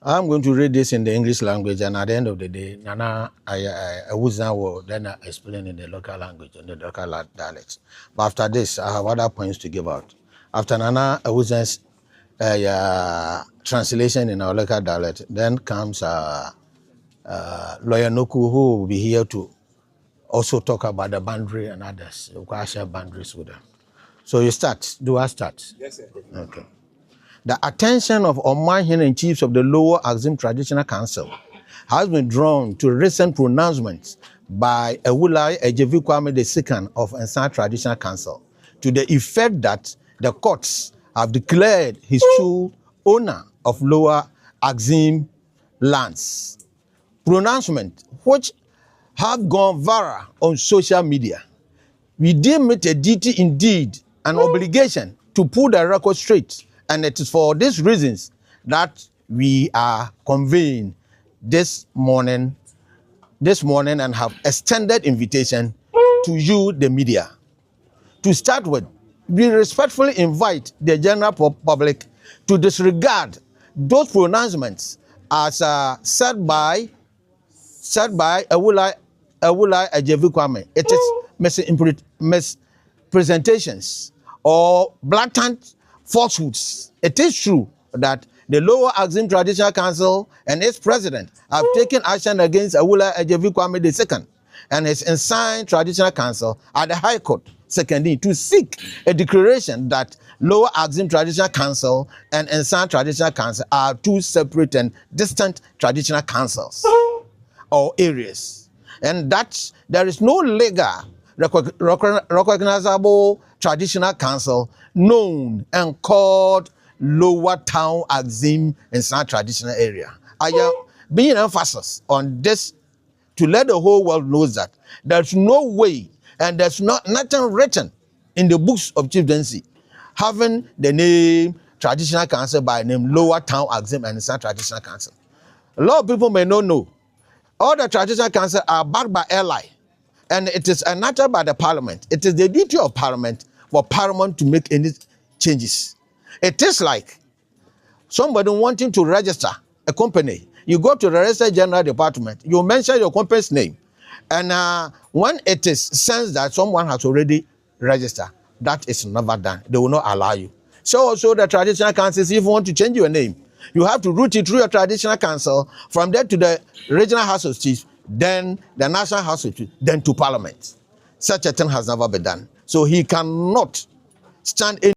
I'm going to read this in the English language, and at the end of the day, Nana, I will then I explain in the local language, in the local dialects. But after this, I have other points to give out. After Nana Awuza's translation in our local dialect, then comes Lawyer Noku, who will be here to also talk about the boundary and others. We share boundaries with them. So you start. Do I start? Yes, sir. Okay. The attention of Omanhin and chiefs of the Lower Axim Traditional Council has been drawn to recent pronouncements by Awulae Agyefi Kwame II of Nsa Traditional Council to the effect that the courts have declared his true owner of Lower Axim lands. Pronouncement which have gone viral on social media. We deem it a duty indeed, an obligation to put the record straight. And it is for these reasons that we are convening this morning and have extended invitation to you, the media. To start with, we respectfully invite the general public to disregard those pronouncements as said by Awulae Agyefi Kwame. It is mispresentations or blatant falsehoods. It is true that the Lower Axim Traditional Council and its president have taken action against Awulae Agyefi Kwame II and his Nsa Traditional Council at the High Court, secondly, to seek a declaration that Lower Axim Traditional Council and Nsa Traditional Council are two separate and distant traditional councils or areas, and that there is no legal recognizable traditional council known and called Lower Town Axim Nsa Traditional Area. I am being emphasis on this to let the whole world know that there's no way and there's nothing written in the books of chieftaincy having the name Traditional Council by name Lower Town Axim and Nsa Traditional Council. A lot of people may not know. All the traditional councils are backed by ally, and it is enacted by the parliament. It is the duty of parliament for parliament to make any changes. It is like somebody wanting to register a company. You go to the Register General Department, you mention your company's name, and when it is sensed that someone has already registered, that is never done. They will not allow you. So also the traditional councils, if you want to change your name, you have to route it through your traditional council, from there to the regional house of chiefs, then the national house of chiefs, then to parliament. Such a thing has never been done. So he cannot stand in